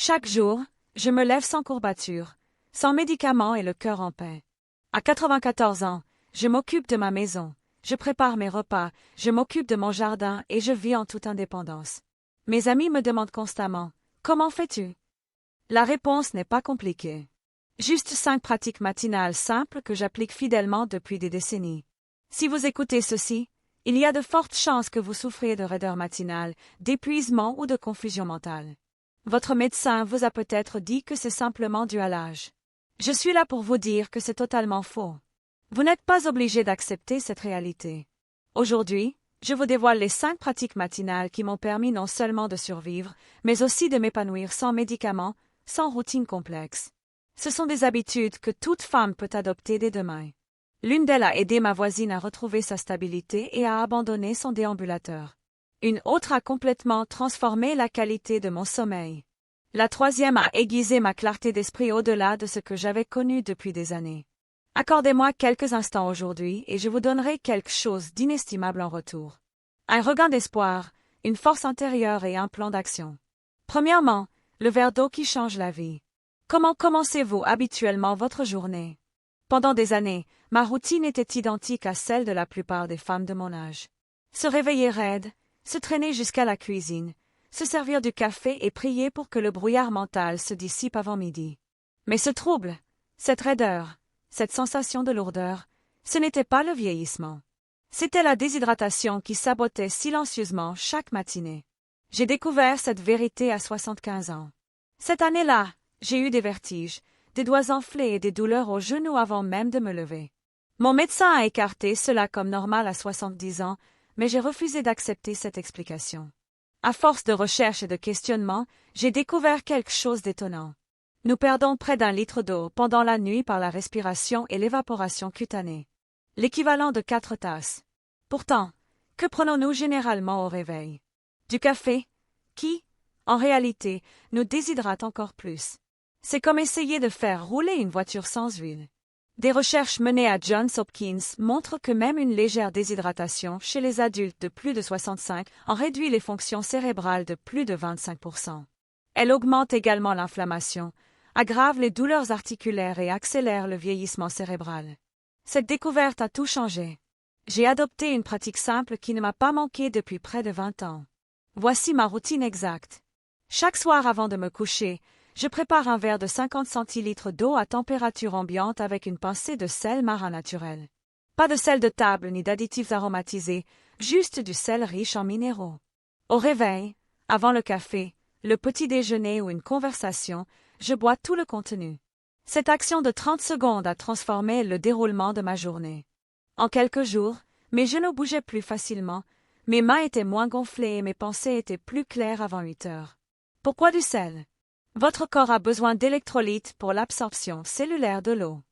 Chaque jour, je me lève sans courbature, sans médicaments et le cœur en paix. À 94 ans, je m'occupe de ma maison, je prépare mes repas, je m'occupe de mon jardin et je vis en toute indépendance. Mes amis me demandent constamment « Comment fais-tu » La réponse n'est pas compliquée. Juste 5 pratiques matinales simples que j'applique fidèlement depuis des décennies. Si vous écoutez ceci, il y a de fortes chances que vous souffriez de raideur matinale, d'épuisement ou de confusion mentale. Votre médecin vous a peut-être dit que c'est simplement dû à l'âge. Je suis là pour vous dire que c'est totalement faux. Vous n'êtes pas obligé d'accepter cette réalité. Aujourd'hui, je vous dévoile les 5 pratiques matinales qui m'ont permis non seulement de survivre, mais aussi de m'épanouir sans médicaments, sans routine complexe. Ce sont des habitudes que toute femme peut adopter dès demain. L'une d'elles a aidé ma voisine à retrouver sa stabilité et à abandonner son déambulateur. Une autre a complètement transformé la qualité de mon sommeil. La troisième a aiguisé ma clarté d'esprit au-delà de ce que j'avais connu depuis des années. Accordez-moi quelques instants aujourd'hui et je vous donnerai quelque chose d'inestimable en retour. Un regain d'espoir, une force intérieure et un plan d'action. Premièrement, le verre d'eau qui change la vie. Comment commencez-vous habituellement votre journée? Pendant des années, ma routine était identique à celle de la plupart des femmes de mon âge. Se réveiller raide, se traîner jusqu'à la cuisine, se servir du café et prier pour que le brouillard mental se dissipe avant midi. Mais ce trouble, cette raideur, cette sensation de lourdeur, ce n'était pas le vieillissement. C'était la déshydratation qui sabotait silencieusement chaque matinée. J'ai découvert cette vérité à 75 ans. Cette année-là, j'ai eu des vertiges, des doigts enflés et des douleurs aux genoux avant même de me lever. Mon médecin a écarté cela comme normal à 70 ans, mais j'ai refusé d'accepter cette explication. À force de recherche et de questionnement, j'ai découvert quelque chose d'étonnant. Nous perdons près d'1 litre d'eau pendant la nuit par la respiration et l'évaporation cutanée. L'équivalent de 4 tasses. Pourtant, que prenons-nous généralement au réveil? Du café, qui, en réalité, nous déshydrate encore plus. C'est comme essayer de faire rouler une voiture sans huile. Des recherches menées à Johns Hopkins montrent que même une légère déshydratation chez les adultes de plus de 65 en réduit les fonctions cérébrales de plus de 25%. Elle augmente également l'inflammation, aggrave les douleurs articulaires et accélère le vieillissement cérébral. Cette découverte a tout changé. J'ai adopté une pratique simple qui ne m'a pas manqué depuis près de 20 ans. Voici ma routine exacte. Chaque soir avant de me coucher, je prépare un verre de 50 centilitres d'eau à température ambiante avec une pincée de sel marin naturel. Pas de sel de table ni d'additifs aromatisés, juste du sel riche en minéraux. Au réveil, avant le café, le petit déjeuner ou une conversation, je bois tout le contenu. Cette action de 30 secondes a transformé le déroulement de ma journée. En quelques jours, mes genoux bougeaient plus facilement, mes mains étaient moins gonflées et mes pensées étaient plus claires avant 8 heures. Pourquoi du sel? Votre corps a besoin d'électrolytes pour l'absorption cellulaire de l'eau.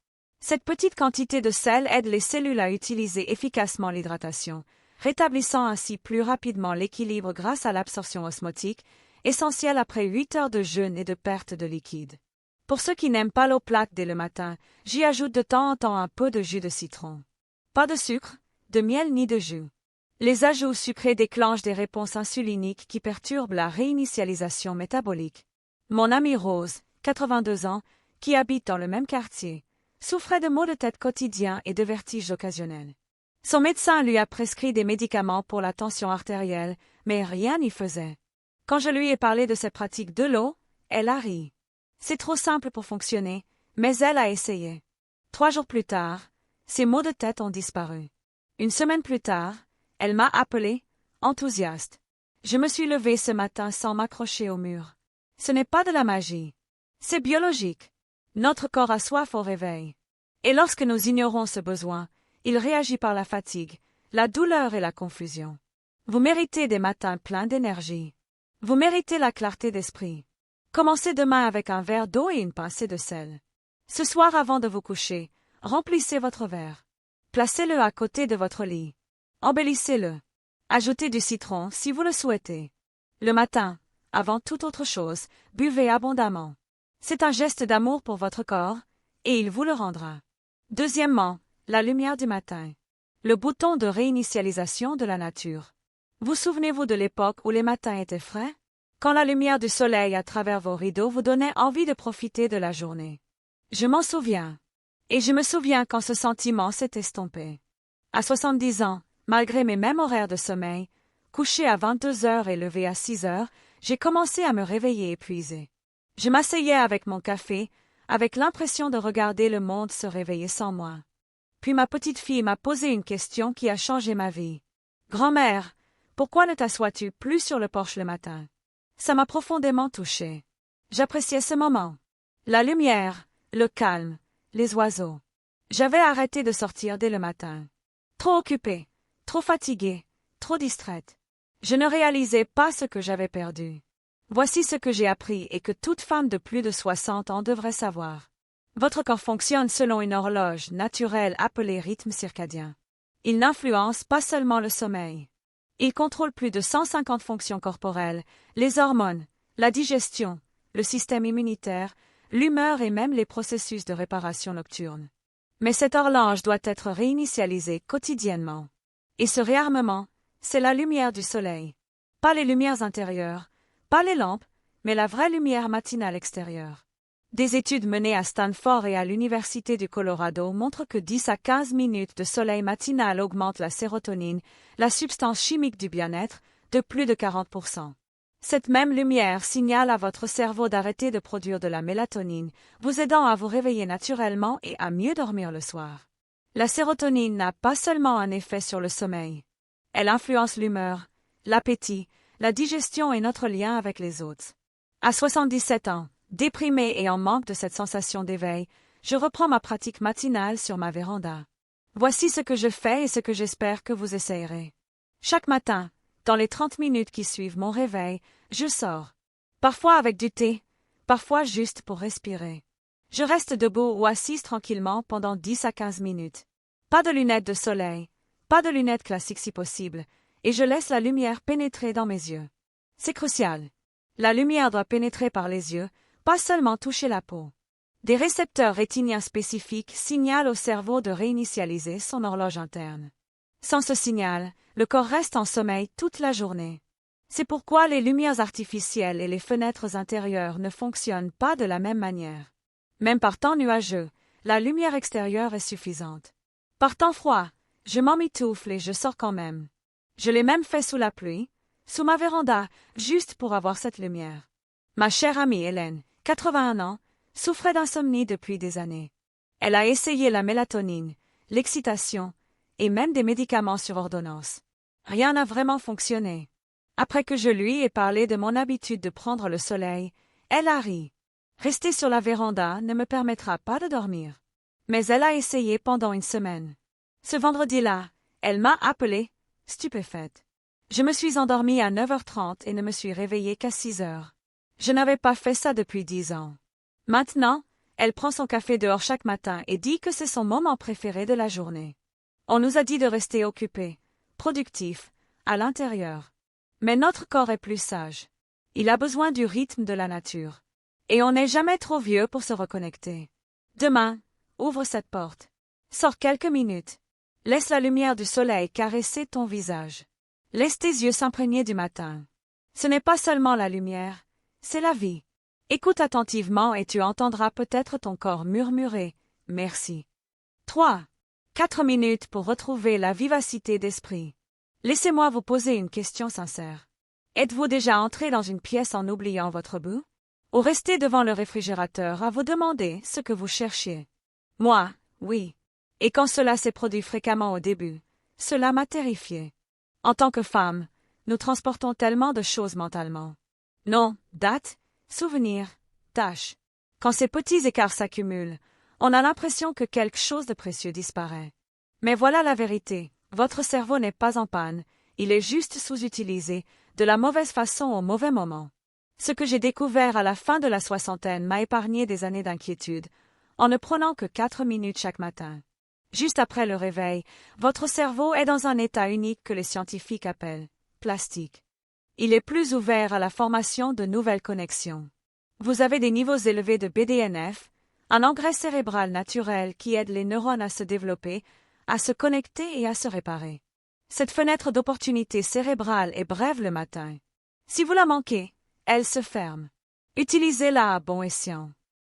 Cette petite quantité de sel aide les cellules à utiliser efficacement l'hydratation, rétablissant ainsi plus rapidement l'équilibre grâce à l'absorption osmotique, essentielle après 8 heures de jeûne et de perte de liquide. Pour ceux qui n'aiment pas l'eau plate dès le matin, j'y ajoute de temps en temps un peu de jus de citron. Pas de sucre, de miel ni de jus. Les ajouts sucrés déclenchent des réponses insuliniques qui perturbent la réinitialisation métabolique. Mon amie Rose, 82 ans, qui habite dans le même quartier, souffrait de maux de tête quotidiens et de vertiges occasionnels. Son médecin lui a prescrit des médicaments pour la tension artérielle, mais rien n'y faisait. Quand je lui ai parlé de ses pratiques de l'eau, elle a ri. C'est trop simple pour fonctionner, mais elle a essayé. 3 jours plus tard, ses maux de tête ont disparu. Une semaine plus tard, elle m'a appelé, enthousiaste. Je me suis levée ce matin sans m'accrocher au mur. Ce n'est pas de la magie. C'est biologique. Notre corps a soif au réveil. Et lorsque nous ignorons ce besoin, il réagit par la fatigue, la douleur et la confusion. Vous méritez des matins pleins d'énergie. Vous méritez la clarté d'esprit. Commencez demain avec un verre d'eau et une pincée de sel. Ce soir avant de vous coucher, remplissez votre verre. Placez-le à côté de votre lit. Embellissez-le. Ajoutez du citron si vous le souhaitez. Le matin, avant toute autre chose, buvez abondamment. C'est un geste d'amour pour votre corps, et il vous le rendra. Deuxièmement, la lumière du matin. Le bouton de réinitialisation de la nature. Vous souvenez-vous de l'époque où les matins étaient frais? Quand la lumière du soleil à travers vos rideaux vous donnait envie de profiter de la journée. Je m'en souviens. Et je me souviens quand ce sentiment s'est estompé. À 70 ans, malgré mes mêmes horaires de sommeil, couché à 22 heures et levé à 6 heures, j'ai commencé à me réveiller épuisé. Je m'asseyais avec mon café, avec l'impression de regarder le monde se réveiller sans moi. Puis ma petite fille m'a posé une question qui a changé ma vie. « Grand-mère, pourquoi ne t'assois-tu plus sur le porche le matin ?» Ça m'a profondément touchée. J'appréciais ce moment. La lumière, le calme, les oiseaux. J'avais arrêté de sortir dès le matin. Trop occupée, trop fatiguée, trop distraite. Je ne réalisais pas ce que j'avais perdu. Voici ce que j'ai appris et que toute femme de plus de 60 ans devrait savoir. Votre corps fonctionne selon une horloge naturelle appelée rythme circadien. Il n'influence pas seulement le sommeil. Il contrôle plus de 150 fonctions corporelles, les hormones, la digestion, le système immunitaire, l'humeur et même les processus de réparation nocturne. Mais cette horloge doit être réinitialisée quotidiennement. Et ce réarmement, c'est la lumière du soleil. Pas les lumières intérieures, pas les lampes, mais la vraie lumière matinale extérieure. Des études menées à Stanford et à l'Université du Colorado montrent que 10 à 15 minutes de soleil matinal augmentent la sérotonine, la substance chimique du bien-être, de plus de 40%. Cette même lumière signale à votre cerveau d'arrêter de produire de la mélatonine, vous aidant à vous réveiller naturellement et à mieux dormir le soir. La sérotonine n'a pas seulement un effet sur le sommeil. Elle influence l'humeur, l'appétit, la digestion et notre lien avec les autres. À 77 ans, déprimée et en manque de cette sensation d'éveil, je reprends ma pratique matinale sur ma véranda. Voici ce que je fais et ce que j'espère que vous essayerez. Chaque matin, dans les 30 minutes qui suivent mon réveil, je sors. Parfois avec du thé, parfois juste pour respirer. Je reste debout ou assise tranquillement pendant 10 à 15 minutes. Pas de lunettes de soleil, pas de lunettes classiques si possible, et je laisse la lumière pénétrer dans mes yeux. C'est crucial. La lumière doit pénétrer par les yeux, pas seulement toucher la peau. Des récepteurs rétiniens spécifiques signalent au cerveau de réinitialiser son horloge interne. Sans ce signal, le corps reste en sommeil toute la journée. C'est pourquoi les lumières artificielles et les fenêtres intérieures ne fonctionnent pas de la même manière. Même par temps nuageux, la lumière extérieure est suffisante. Par temps froid, je m'emmitoufle et je sors quand même. Je l'ai même fait sous la pluie, sous ma véranda, juste pour avoir cette lumière. Ma chère amie Hélène, 81 ans, souffrait d'insomnie depuis des années. Elle a essayé la mélatonine, l'excitation, et même des médicaments sur ordonnance. Rien n'a vraiment fonctionné. Après que je lui ai parlé de mon habitude de prendre le soleil, elle a ri. Rester sur la véranda ne me permettra pas de dormir. Mais elle a essayé pendant une semaine. Ce vendredi-là, elle m'a appelée, stupéfaite. Je me suis endormie à 9h30 et ne me suis réveillée qu'à 6h. Je n'avais pas fait ça depuis 10 ans. Maintenant, elle prend son café dehors chaque matin et dit que c'est son moment préféré de la journée. On nous a dit de rester occupés, productifs, à l'intérieur. Mais notre corps est plus sage. Il a besoin du rythme de la nature. Et on n'est jamais trop vieux pour se reconnecter. Demain, ouvre cette porte. Sors quelques minutes. Laisse la lumière du soleil caresser ton visage. Laisse tes yeux s'imprégner du matin. Ce n'est pas seulement la lumière, c'est la vie. Écoute attentivement et tu entendras peut-être ton corps murmurer « Merci ». 3. 4 minutes pour retrouver la vivacité d'esprit. Laissez-moi vous poser une question sincère. Êtes-vous déjà entré dans une pièce en oubliant votre bout? Ou restez devant le réfrigérateur à vous demander ce que vous cherchiez? Moi, oui. Et quand cela s'est produit fréquemment au début, cela m'a terrifiée. En tant que femme, nous transportons tellement de choses mentalement. Noms, dates, souvenirs, tâches. Quand ces petits écarts s'accumulent, on a l'impression que quelque chose de précieux disparaît. Mais voilà la vérité, votre cerveau n'est pas en panne, il est juste sous-utilisé, de la mauvaise façon au mauvais moment. Ce que j'ai découvert à la fin de la soixantaine m'a épargné des années d'inquiétude, en ne prenant que 4 minutes chaque matin. Juste après le réveil, votre cerveau est dans un état unique que les scientifiques appellent plastique. Il est plus ouvert à la formation de nouvelles connexions. Vous avez des niveaux élevés de BDNF, un engrais cérébral naturel qui aide les neurones à se développer, à se connecter et à se réparer. Cette fenêtre d'opportunité cérébrale est brève le matin. Si vous la manquez, elle se ferme. Utilisez-la à bon escient.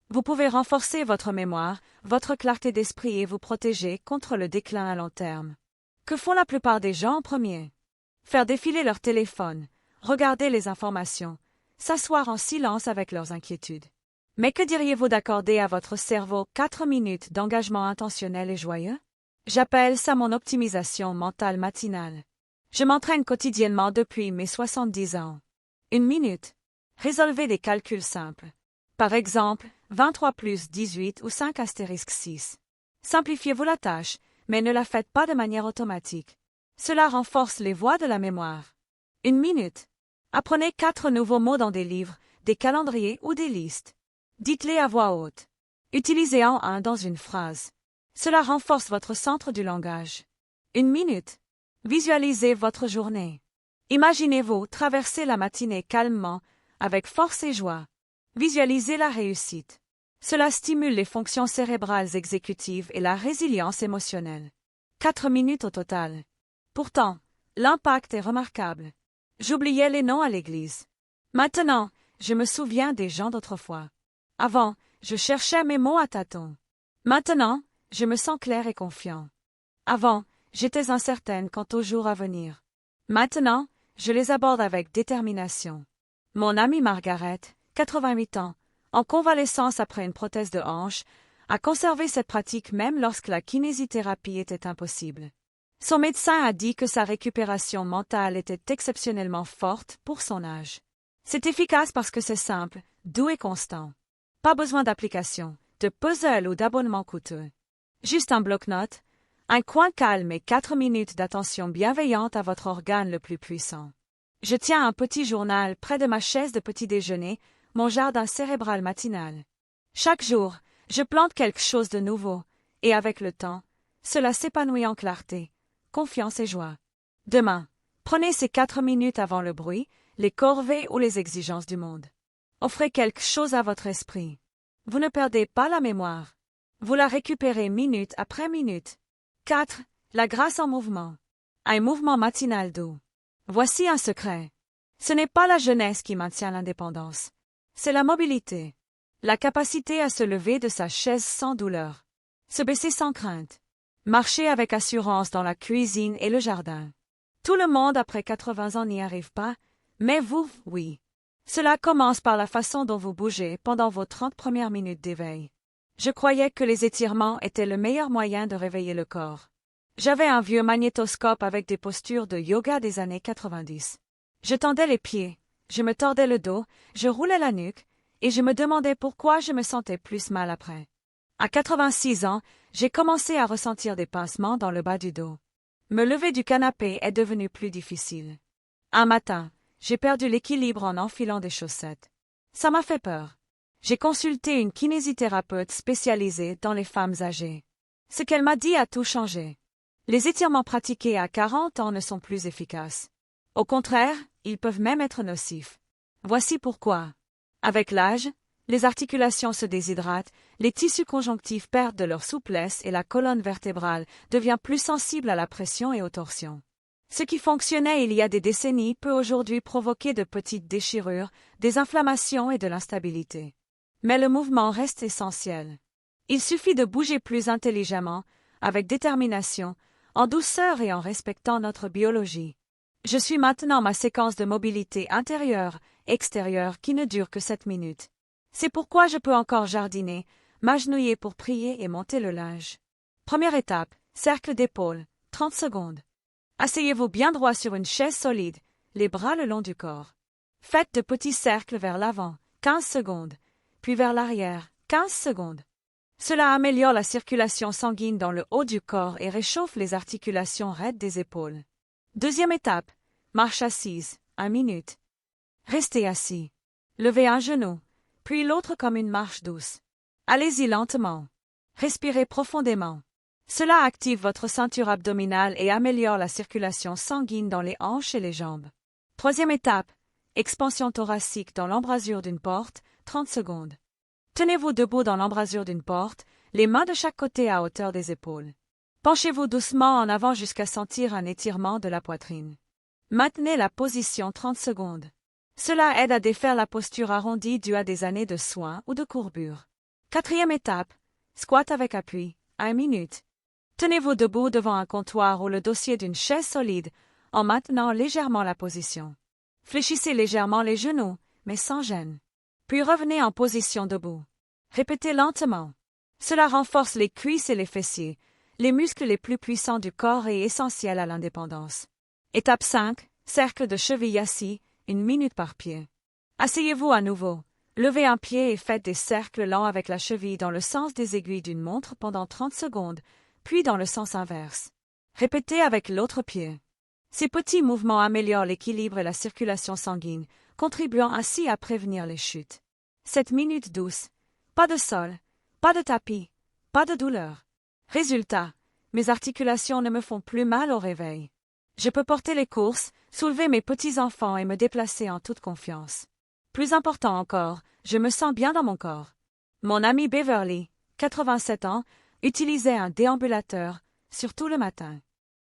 Vous pouvez renforcer votre mémoire, votre clarté d'esprit et vous protéger contre le déclin à long terme. Que font la plupart des gens en premier? Faire défiler leur téléphone, regarder les informations, s'asseoir en silence avec leurs inquiétudes. Mais que diriez-vous d'accorder à votre cerveau 4 minutes d'engagement intentionnel et joyeux? J'appelle ça mon optimisation mentale matinale. Je m'entraîne quotidiennement depuis mes 70 ans. 1 minute. Résolvez des calculs simples. Par exemple, 23 plus 18 ou 5 astérisque 6. Simplifiez-vous la tâche, mais ne la faites pas de manière automatique. Cela renforce les voies de la mémoire. 1 minute. Apprenez 4 nouveaux mots dans des livres, des calendriers ou des listes. Dites-les à voix haute. Utilisez-en un dans une phrase. Cela renforce votre centre du langage. 1 minute. Visualisez votre journée. Imaginez-vous traverser la matinée calmement, avec force et joie. Visualisez la réussite. Cela stimule les fonctions cérébrales exécutives et la résilience émotionnelle. 4 minutes au total. Pourtant, l'impact est remarquable. J'oubliais les noms à l'église. Maintenant, je me souviens des gens d'autrefois. Avant, je cherchais mes mots à tâtons. Maintenant, je me sens clair et confiant. Avant, j'étais incertaine quant aux jours à venir. Maintenant, je les aborde avec détermination. Mon amie Margaret, 88 ans, en convalescence après une prothèse de hanche, a conservé cette pratique même lorsque la kinésithérapie était impossible. Son médecin a dit que sa récupération mentale était exceptionnellement forte pour son âge. C'est efficace parce que c'est simple, doux et constant. Pas besoin d'application, de puzzle ou d'abonnement coûteux. Juste un bloc-notes, un coin calme et 4 minutes d'attention bienveillante à votre organe le plus puissant. Je tiens un petit journal près de ma chaise de petit déjeuner, mon jardin cérébral matinal. Chaque jour, je plante quelque chose de nouveau, et avec le temps, cela s'épanouit en clarté, confiance et joie. Demain, prenez ces 4 minutes avant le bruit, les corvées ou les exigences du monde. Offrez quelque chose à votre esprit. Vous ne perdez pas la mémoire. Vous la récupérez minute après minute. 4. La grâce en mouvement. Un mouvement matinal doux. Voici un secret. Ce n'est pas la jeunesse qui maintient l'indépendance. C'est la mobilité. La capacité à se lever de sa chaise sans douleur. Se baisser sans crainte. Marcher avec assurance dans la cuisine et le jardin. Tout le monde après 80 ans n'y arrive pas, mais vous, oui. Cela commence par la façon dont vous bougez pendant vos 30 premières minutes d'éveil. Je croyais que les étirements étaient le meilleur moyen de réveiller le corps. J'avais un vieux magnétoscope avec des postures de yoga des années 90. Je tendais les pieds, je me tordais le dos, je roulais la nuque, et je me demandais pourquoi je me sentais plus mal après. À 86 ans, j'ai commencé à ressentir des pincements dans le bas du dos. Me lever du canapé est devenu plus difficile. Un matin, j'ai perdu l'équilibre en enfilant des chaussettes. Ça m'a fait peur. J'ai consulté une kinésithérapeute spécialisée dans les femmes âgées. Ce qu'elle m'a dit a tout changé. Les étirements pratiqués à 40 ans ne sont plus efficaces. Au contraire, ils peuvent même être nocifs. Voici pourquoi. Avec l'âge, les articulations se déshydratent, les tissus conjonctifs perdent de leur souplesse et la colonne vertébrale devient plus sensible à la pression et aux torsions. Ce qui fonctionnait il y a des décennies peut aujourd'hui provoquer de petites déchirures, des inflammations et de l'instabilité. Mais le mouvement reste essentiel. Il suffit de bouger plus intelligemment, avec détermination, en douceur et en respectant notre biologie. Je suis maintenant ma séquence de mobilité intérieure, extérieure qui ne dure que 7 minutes. C'est pourquoi je peux encore jardiner, m'agenouiller pour prier et monter le linge. Première étape, cercle d'épaule, 30 secondes. Asseyez-vous bien droit sur une chaise solide, les bras le long du corps. Faites de petits cercles vers l'avant, 15 secondes, puis vers l'arrière, 15 secondes. Cela améliore la circulation sanguine dans le haut du corps et réchauffe les articulations raides des épaules. Deuxième étape, marche assise, 1 minute. Restez assis. Levez un genou, puis l'autre comme une marche douce. Allez-y lentement. Respirez profondément. Cela active votre ceinture abdominale et améliore la circulation sanguine dans les hanches et les jambes. Troisième étape, expansion thoracique dans l'embrasure d'une porte, 30 secondes. Tenez-vous debout dans l'embrasure d'une porte, les mains de chaque côté à hauteur des épaules. Penchez-vous doucement en avant jusqu'à sentir un étirement de la poitrine. Maintenez la position 30 secondes. Cela aide à défaire la posture arrondie due à des années de soins ou de courbure. Quatrième étape, squat avec appui, 1 minute. Tenez-vous debout devant un comptoir ou le dossier d'une chaise solide en maintenant légèrement la position. Fléchissez légèrement les genoux, mais sans gêne. Puis revenez en position debout. Répétez lentement. Cela renforce les cuisses et les fessiers, les muscles les plus puissants du corps et essentiels à l'indépendance. Étape 5, cercle de cheville assis, 1 minute par pied. Asseyez-vous à nouveau. Levez un pied et faites des cercles lents avec la cheville dans le sens des aiguilles d'une montre pendant 30 secondes, puis dans le sens inverse. Répétez avec l'autre pied. Ces petits mouvements améliorent l'équilibre et la circulation sanguine, contribuant ainsi à prévenir les chutes. 7 minutes douces. Pas de sol, pas de tapis, pas de douleur. Résultat, mes articulations ne me font plus mal au réveil. Je peux porter les courses, soulever mes petits-enfants et me déplacer en toute confiance. Plus important encore, je me sens bien dans mon corps. Mon amie Beverly, 87 ans, utilisait un déambulateur, surtout le matin.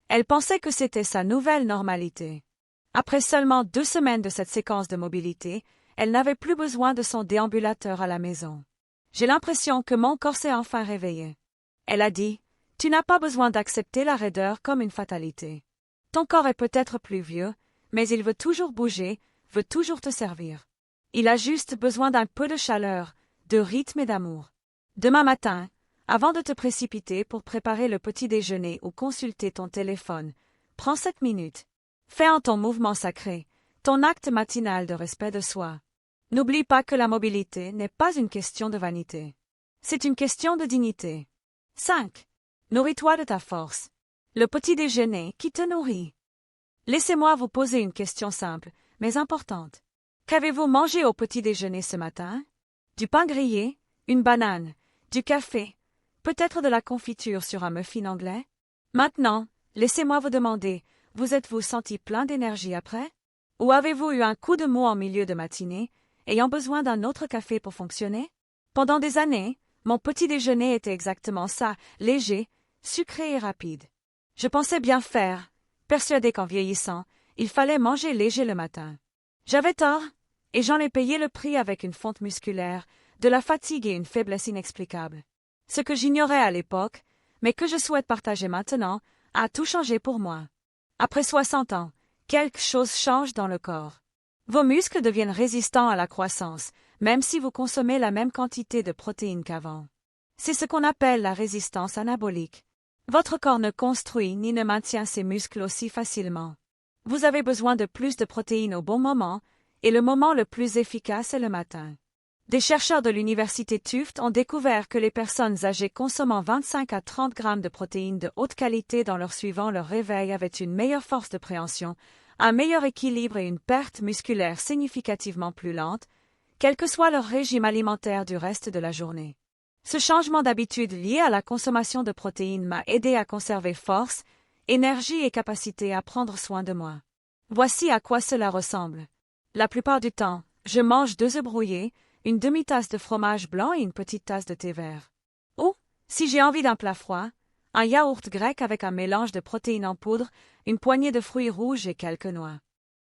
Elle pensait que c'était sa nouvelle normalité. Après seulement 2 semaines de cette séquence de mobilité, elle n'avait plus besoin de son déambulateur à la maison. J'ai l'impression que mon corps s'est enfin réveillé. Elle a dit, « Tu n'as pas besoin d'accepter la raideur comme une fatalité. Ton corps est peut-être plus vieux, mais il veut toujours bouger, veut toujours te servir. Il a juste besoin d'un peu de chaleur, de rythme et d'amour. Demain matin, avant de te précipiter pour préparer le petit déjeuner ou consulter ton téléphone, prends 7 minutes. Fais en ton mouvement sacré, ton acte matinal de respect de soi. N'oublie pas que la mobilité n'est pas une question de vanité. C'est une question de dignité. 5. Nourris-toi de ta force. Le petit déjeuner qui te nourrit. Laissez-moi vous poser une question simple, mais importante. Qu'avez-vous mangé au petit déjeuner ce matin? Du pain grillé, une banane, du café, peut-être de la confiture sur un muffin anglais? Maintenant, laissez-moi vous demander, vous êtes-vous senti plein d'énergie après? Ou avez-vous eu un coup de mou en milieu de matinée, ayant besoin d'un autre café pour fonctionner? Pendant des années, mon petit déjeuner était exactement ça, léger, sucré et rapide. Je pensais bien faire, persuadé qu'en vieillissant, il fallait manger léger le matin. J'avais tort, et j'en ai payé le prix avec une fonte musculaire, de la fatigue et une faiblesse inexplicable. Ce que j'ignorais à l'époque, mais que je souhaite partager maintenant, a tout changé pour moi. Après 60 ans, quelque chose change dans le corps. Vos muscles deviennent résistants à la croissance, même si vous consommez la même quantité de protéines qu'avant. C'est ce qu'on appelle la résistance anabolique. Votre corps ne construit ni ne maintient ses muscles aussi facilement. Vous avez besoin de plus de protéines au bon moment, et le moment le plus efficace est le matin. Des chercheurs de l'université Tufts ont découvert que les personnes âgées consommant 25 à 30 grammes de protéines de haute qualité dans leur suivant leur réveil avaient une meilleure force de préhension, un meilleur équilibre et une perte musculaire significativement plus lente, quel que soit leur régime alimentaire du reste de la journée. Ce changement d'habitude lié à la consommation de protéines m'a aidé à conserver force, énergie et capacité à prendre soin de moi. Voici à quoi cela ressemble. La plupart du temps, je mange 2 œufs brouillés, une demi-tasse de fromage blanc et une petite tasse de thé vert. Ou, si j'ai envie d'un plat froid, un yaourt grec avec un mélange de protéines en poudre, une poignée de fruits rouges et quelques noix.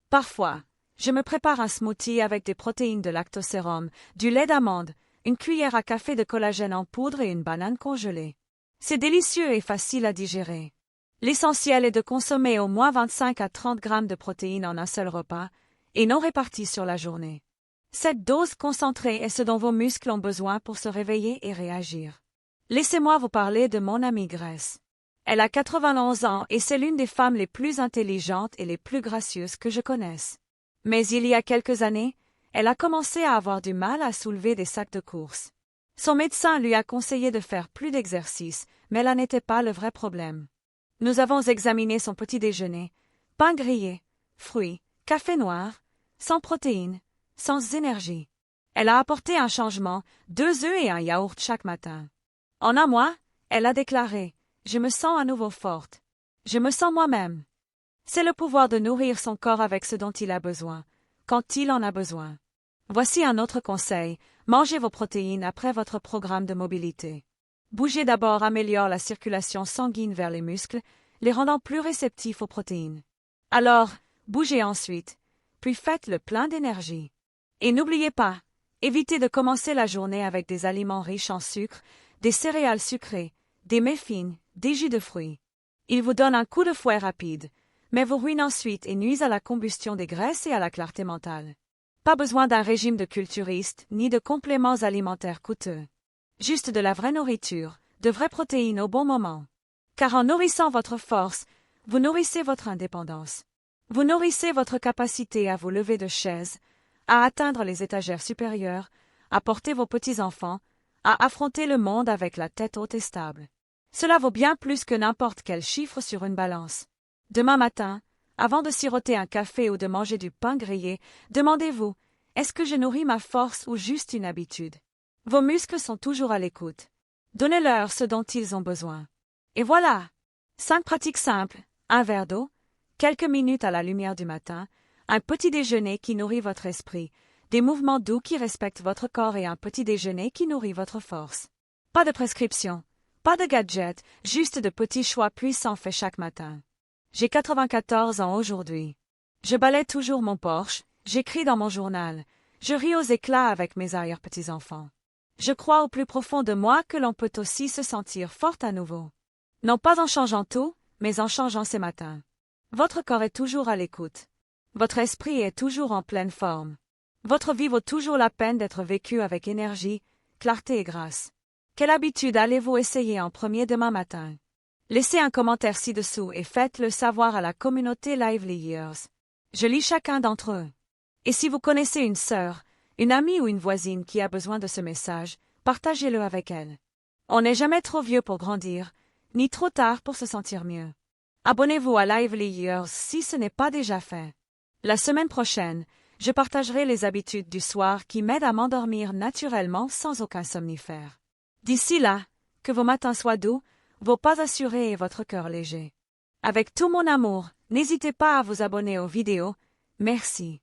Parfois, je me prépare un smoothie avec des protéines de lactosérum, du lait d'amande, une cuillère à café de collagène en poudre et une banane congelée. C'est délicieux et facile à digérer. L'essentiel est de consommer au moins 25 à 30 grammes de protéines en un seul repas, et non réparties sur la journée. Cette dose concentrée est ce dont vos muscles ont besoin pour se réveiller et réagir. Laissez-moi vous parler de mon amie Grace. Elle a 91 ans et c'est l'une des femmes les plus intelligentes et les plus gracieuses que je connaisse. Mais il y a quelques années, elle a commencé à avoir du mal à soulever des sacs de course. Son médecin lui a conseillé de faire plus d'exercice, mais là n'était pas le vrai problème. Nous avons examiné son petit déjeuner, pain grillé, fruits, café noir, sans protéines, sans énergie. Elle a apporté un changement, 2 œufs et un yaourt chaque matin. En un mois, elle a déclaré « Je me sens à nouveau forte. Je me sens moi-même. » C'est le pouvoir de nourrir son corps avec ce dont il a besoin, quand il en a besoin. Voici un autre conseil, mangez vos protéines après votre programme de mobilité. Bouger d'abord améliore la circulation sanguine vers les muscles, les rendant plus réceptifs aux protéines. Alors, bougez ensuite. puis faites le plein d'énergie. Et n'oubliez pas, évitez de commencer la journée avec des aliments riches en sucre, des céréales sucrées, des muffins, des jus de fruits. Ils vous donnent un coup de fouet rapide, mais vous ruinent ensuite et nuisent à la combustion des graisses et à la clarté mentale. Pas besoin d'un régime de culturiste, ni de compléments alimentaires coûteux. Juste de la vraie nourriture, de vraies protéines au bon moment. Car en nourrissant votre force, vous nourrissez votre indépendance. Vous nourrissez votre capacité à vous lever de chaise, à atteindre les étagères supérieures, à porter vos petits-enfants, à affronter le monde avec la tête haute et stable. Cela vaut bien plus que n'importe quel chiffre sur une balance. Demain matin, avant de siroter un café ou de manger du pain grillé, demandez-vous, est-ce que je nourris ma force ou juste une habitude? Vos muscles sont toujours à l'écoute. Donnez-leur ce dont ils ont besoin. Et voilà! 5 pratiques simples, un verre d'eau, quelques minutes à la lumière du matin, un petit déjeuner qui nourrit votre esprit, des mouvements doux qui respectent votre corps et un petit déjeuner qui nourrit votre force. Pas de prescription, pas de gadget, juste de petits choix puissants faits chaque matin. J'ai 94 ans aujourd'hui. Je balaie toujours mon Porsche, j'écris dans mon journal, je ris aux éclats avec mes arrière-petits-enfants. Je crois au plus profond de moi que l'on peut aussi se sentir forte à nouveau. Non pas en changeant tout, mais en changeant ses matins. Votre corps est toujours à l'écoute. Votre esprit est toujours en pleine forme. Votre vie vaut toujours la peine d'être vécue avec énergie, clarté et grâce. Quelle habitude allez-vous essayer en premier demain matin? Laissez un commentaire ci-dessous et faites-le savoir à la communauté Lively Years. Je lis chacun d'entre eux. Et si vous connaissez une sœur, une amie ou une voisine qui a besoin de ce message, partagez-le avec elle. On n'est jamais trop vieux pour grandir, ni trop tard pour se sentir mieux. Abonnez-vous à Lively Years si ce n'est pas déjà fait. La semaine prochaine, je partagerai les habitudes du soir qui m'aident à m'endormir naturellement sans aucun somnifère. D'ici là, que vos matins soient doux, vos pas assurés et votre cœur léger. Avec tout mon amour, n'hésitez pas à vous abonner aux vidéos. Merci.